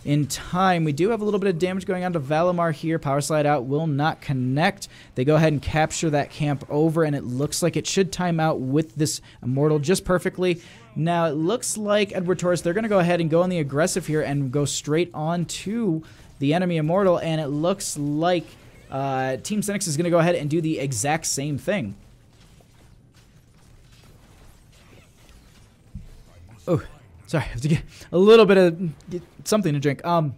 in time. We do have a little bit of damage going on to Valimar here. Power slide out will not connect. They go ahead and capture that camp over, and it looks like it should time out with this Immortal just perfectly. Now, it looks like Edwardtorres, they're going to go ahead and go on the aggressive here and go straight on to the enemy Immortal, and it looks like Team Sinix is going to go ahead and do the exact same thing. Oh, sorry, I have to get a little bit of something to drink. About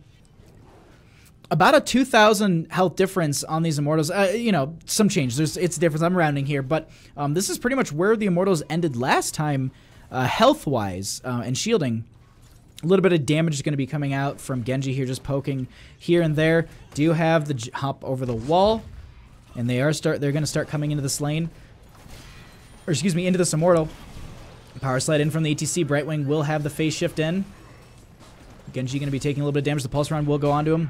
a 2,000 health difference on these Immortals. You know, some change. It's different. I'm rounding here, but this is pretty much where the Immortals ended last time, health-wise and shielding. A little bit of damage is going to be coming out from Genji here, just poking here and there. Do have the hop over the wall, and they're going to start coming into this lane, or excuse me, into this Immortal. Power slide in from the ETC. Brightwing will have the phase shift in. Genji going to be taking a little bit of damage. The pulse round will go onto him.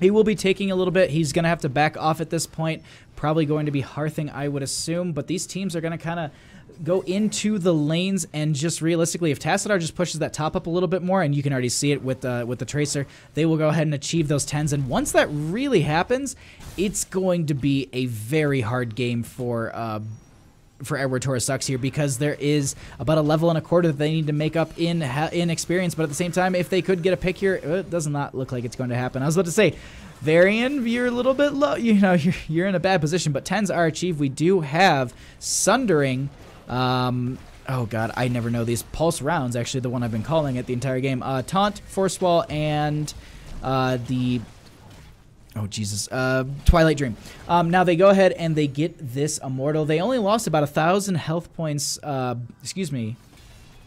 He will be taking a little bit. He's going to have to back off at this point. Probably going to be Hearthing, I would assume. But these teams are going to kind of go into the lanes, and just realistically, if Tassadar just pushes that top up a little bit more, and you can already see it with the Tracer, they will go ahead and achieve those 10s. And once that really happens, it's going to be a very hard game for Edwardtorres Sucks here, because there is about a level and a quarter that they need to make up in experience. But at the same time, if they could get a pick here, it does not look like it's going to happen. I was about to say, Varian, you're a little bit low. You know, you're in a bad position, but 10s are achieved. We do have Sundering. Oh god, I never know these. Pulse rounds, actually, the one I've been calling it the entire game. Taunt, Force Wall, and the... Oh, Jesus. Twilight Dream. Now they go ahead and they get this Immortal. They only lost about 1,000 health points. Excuse me.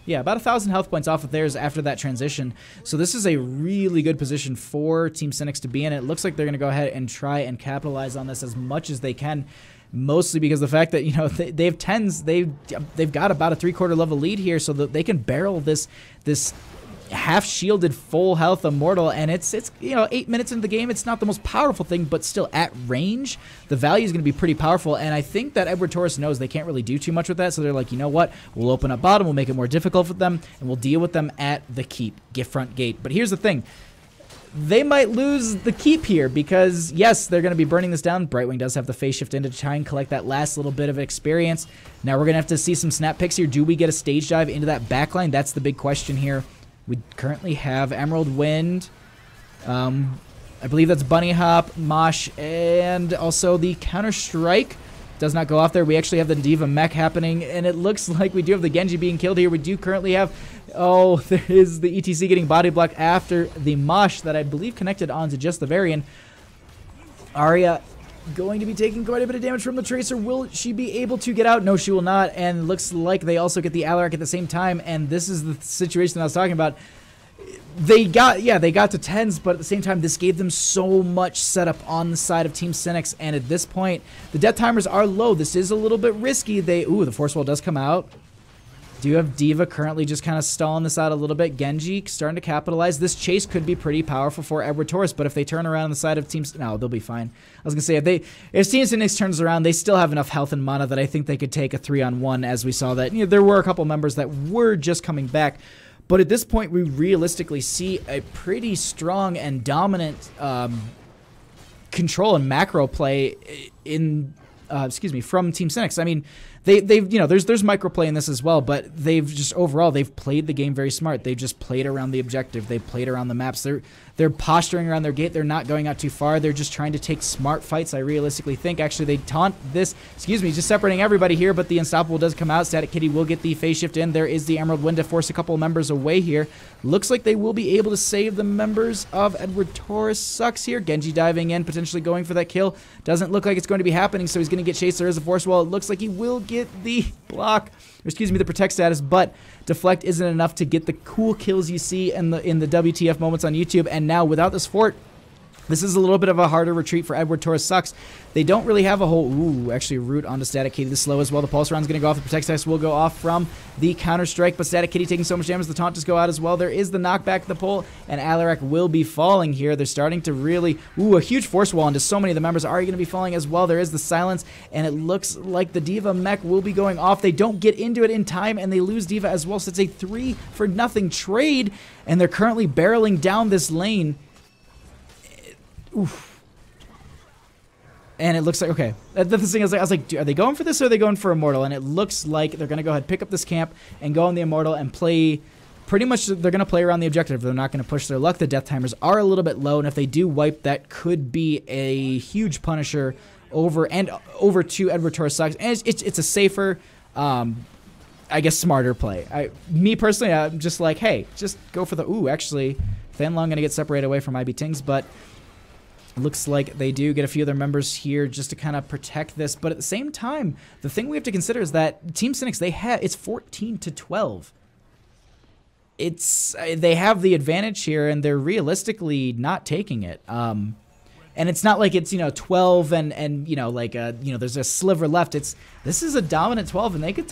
Yeah, about 1,000 health points off of theirs after that transition. So this is a really good position for Team Sinix to be in. It looks like they're going to go ahead and try and capitalize on this as much as they can. Mostly because the fact that, you know, they have 10s. They've got about a 3/4 level lead here, so that they can barrel this half shielded full health Immortal, and it's you know, 8 minutes into the game. It's not the most powerful thing, but still at range the value is going to be pretty powerful. And I think that Edwardtorres knows they can't really do too much with that, so they're like, you know what, we'll open up bottom, we'll make it more difficult for them, and we'll deal with them at the keep, front gate. But here's the thing, they might lose the keep here, because yes, they're going to be burning this down. Brightwing does have the phase shift in to try and collect that last little bit of experience. Now we're going to have to see some snap picks here. Do we get a stage dive into that backline? That's the big question here. We currently have Emerald Wind, I believe that's Bunny Hop, Mosh, and also the Counter Strike does not go off there. We actually have the Diva Mech happening, and it looks like we do have the Genji being killed here. We do currently have, oh, there is the ETC getting body blocked after the Mosh that I believe connected onto just the Varian. Arya going to be taking quite a bit of damage from the Tracer. Will she be able to get out? No, she will not. And looks like they also get the Alarak at the same time. And this is the situation I was talking about. They got to 10s, but at the same time, this gave them so much setup on the side of Team Sinix. And at this point, the death timers are low. This is a little bit risky. Ooh, the Force Wall does come out. Do have Diva currently just kind of stalling this out a little bit. Genji starting to capitalize. This chase could be pretty powerful for Edwardtorres, but if they turn around on the side of Team... No, they'll be fine. I was going to say, if Team Sinix turns around, they still have enough health and mana that I think they could take a 3-on-1, as we saw that. You know, there were a couple members that were just coming back, but at this point, we realistically see a pretty strong and dominant control and macro play in... from Team Sinix. I mean, they've you know, there's microplay in this as well, but they've just overall they've played the game very smart. They've just played around the objective. They've played around the maps. They're posturing around their gate. They're not going out too far. They're just trying to take smart fights, I realistically think. Actually, they taunt this. Excuse me, just separating everybody here, but the Unstoppable does come out. Static Kitty will get the phase shift in. There is the Emerald Wind to force a couple of members away here. Looks like they will be able to save the members of Edwardtorres. Sucks here. Genji diving in, potentially going for that kill. Doesn't look like it's going to be happening, so he's going to get chased. There is a force wall. It looks like he will get the block, or excuse me, the protect status, but deflect isn't enough to get the cool kills you see in the WTF moments on YouTube. And now without this fort, this is a little bit of a harder retreat for Edwardtorres. Sucks. They don't really have a whole... Ooh, actually root onto Static Kitty. The slow as well. The pulse round's going to go off. The protect status will go off from the counter strike, but Static Kitty taking so much damage. The taunt just go out as well. There is the knockback, the pull, and Alarak will be falling here. They're starting to really... Ooh, a huge force wall into so many of the members are going to be falling as well. There is the silence, and it looks like the Diva mech will be going off. They don't get into it in time, and they lose Diva as well, so it's a 3-for-0 trade, and they're currently barreling down this lane. Oof. And it looks like, okay, the thing is, I was like, are they going for this or are they going for Immortal? And it looks like they're going to go ahead, pick up this camp, and go on the Immortal and play, pretty much they're going to play around the objective. They're not going to push their luck. The death timers are a little bit low, and if they do wipe, that could be a huge punisher over to Edwardtorres. Sucks. And it's a safer, I guess, smarter play. Me personally, I'm just like, hey, just go for the, ooh, actually, Fanlong going to get separated away from IB Tings, but looks like they do get a few of their members here just to kind of protect this. But at the same time, the thing we have to consider is that Team Sinix, it's 14-12. They have the advantage here, and they're realistically not taking it. And it's not like it's 12 and there's a sliver left. This is a dominant 12, and they could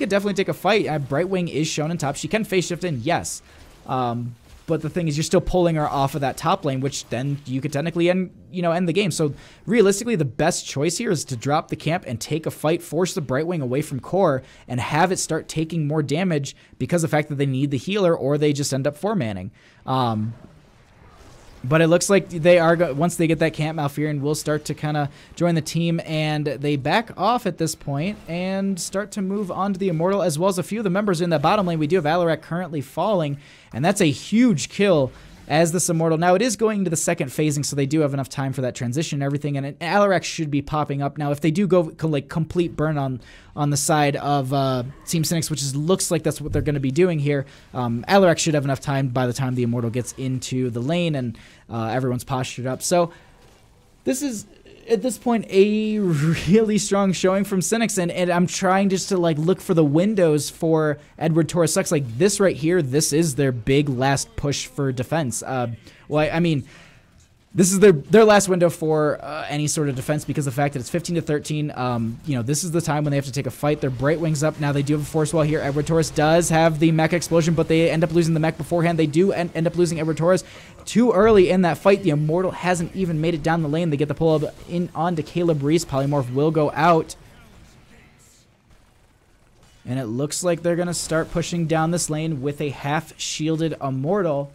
definitely take a fight. Brightwing is shown in top. She can phase shift in, yes. But the thing is, you're still pulling her off of that top lane, which then you could technically end the game. So realistically, the best choice here is to drop the camp and take a fight, force the Brightwing away from core, and have it start taking more damage because of the fact that they need the healer, or they just end up 4-manning. But it looks like they are, once they get that camp, Malfurion will start to kind of join the team, and they back off at this point and start to move on to the Immortal, as well as a few of the members in the bottom lane. We do have Alarak currently falling, and that's a huge kill as this Immortal. Now, it is going into the second phasing, so they do have enough time for that transition and everything, and Alarak should be popping up. Now, if they do go like complete burn on the side of Team Sinix, which looks like that's what they're going to be doing here, Alarak should have enough time by the time the Immortal gets into the lane and everyone's postured up. So this is, at this point, a really strong showing from Sinix, and I'm trying just to look for the windows for Edwardtorres. Sucks. Like this right here, this is their big last push for defense. Well, I mean, this is their last window for any sort of defense, because of the fact that it's 15-13. This is the time when they have to take a fight. Their Brightwing's up now. They do have a force wall here. Edwardtorres does have the mech explosion, but they end up losing the mech beforehand. They do end up losing Edwardtorres too early in that fight. The Immortal hasn't even made it down the lane. They get the pull up in onto Caleb Reese. Polymorph will go out, and it looks like they're gonna start pushing down this lane with a half-shielded Immortal.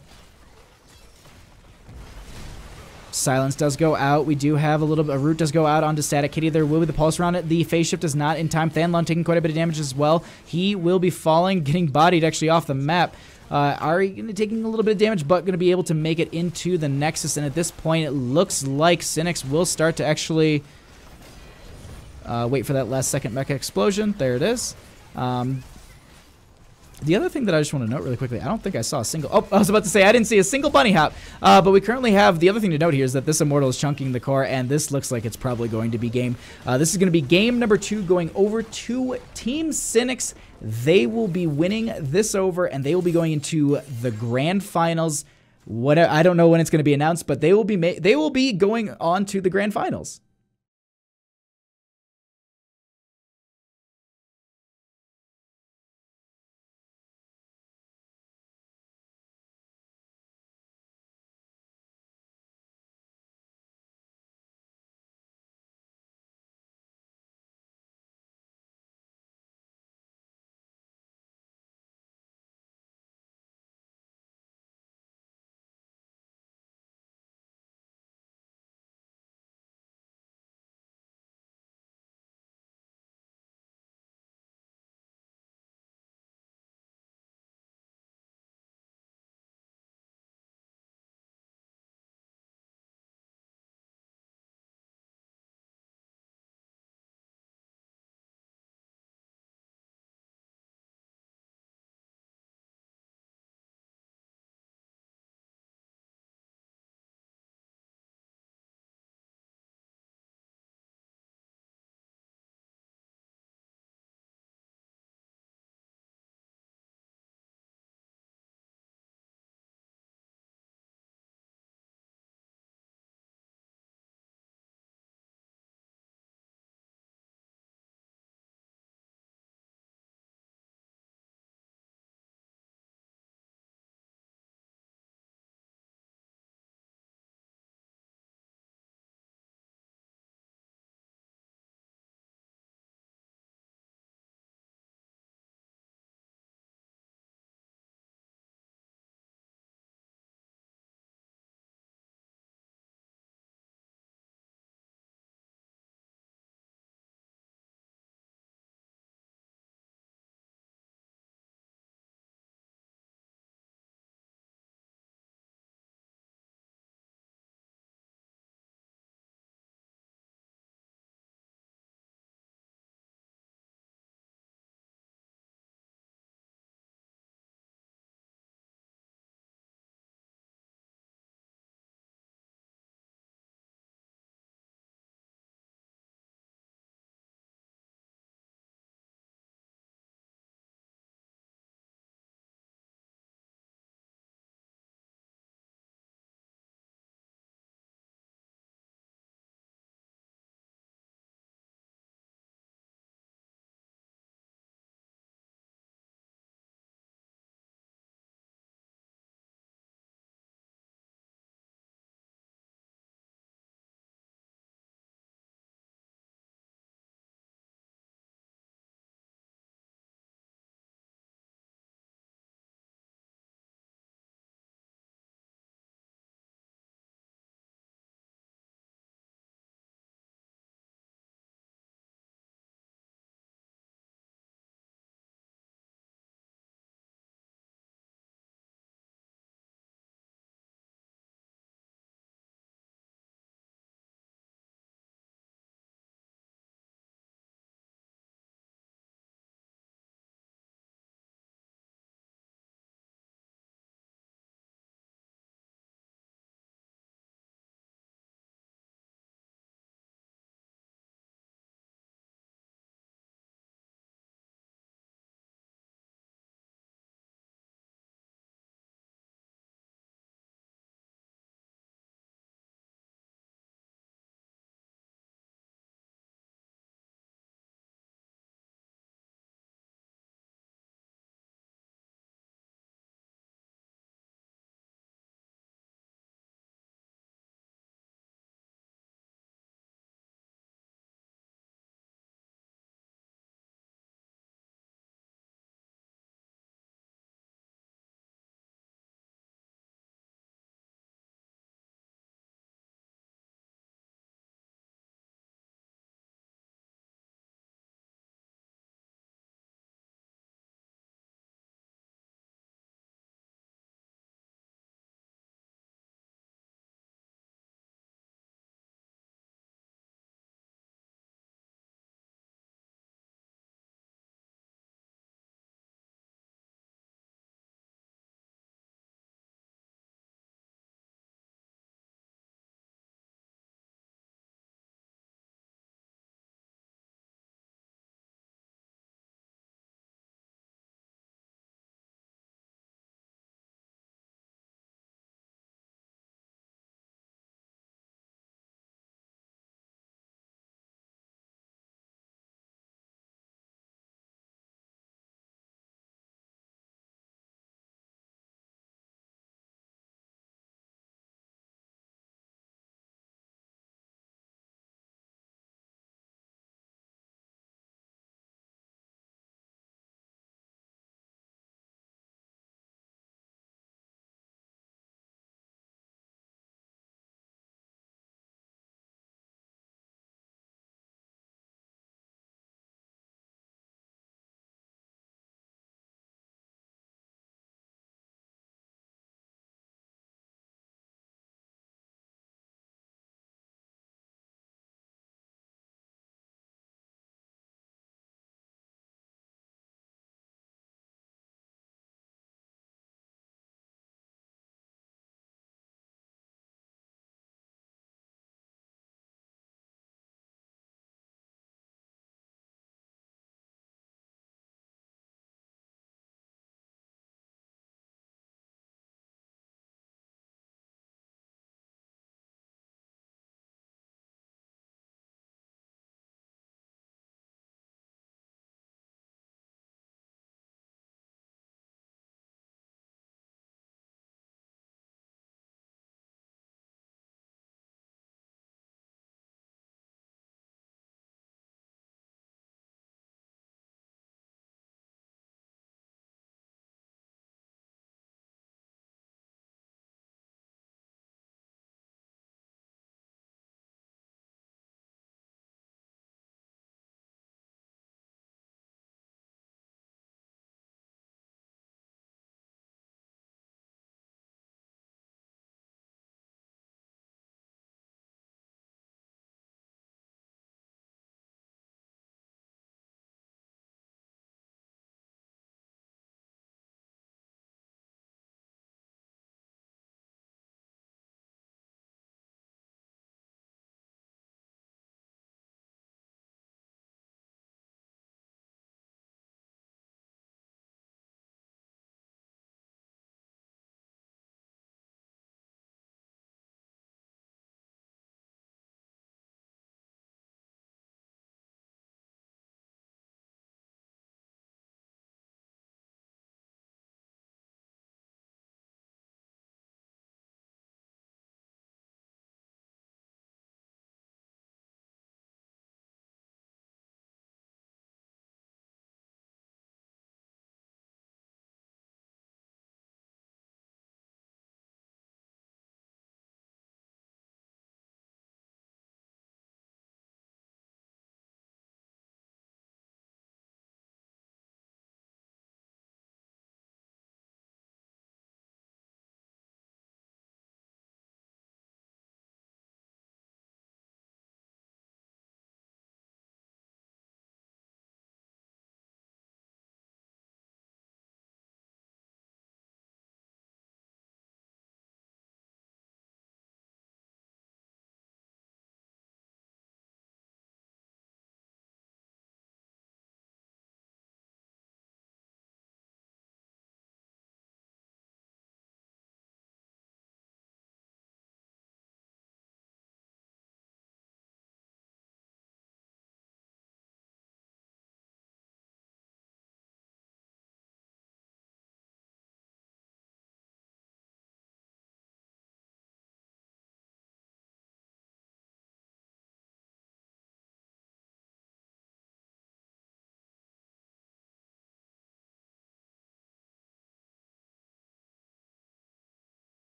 Silence does go out. We do have a root does go out onto Static Kitty. There will be the pulse around it. The phase shift is not in time. Thanlon taking quite a bit of damage as well. He will be falling, getting bodied actually off the map. Ari taking a little bit of damage, but going to be able to make it into the Nexus. And at this point, it looks like Sinix will start to actually wait for that last second mecha explosion. There it is. The other thing that I just want to note really quickly, I don't think I saw a single... Oh, I was about to say, I didn't see a single bunny hop. But we currently have... The other thing to note here is that this Immortal is chunking the core, and this looks like it's probably going to be game. This is going to be game number 2 going over to Team Sinix. They will be winning this over, and they will be going into the grand finals. I don't know when it's going to be announced, but they will be going on to the grand finals.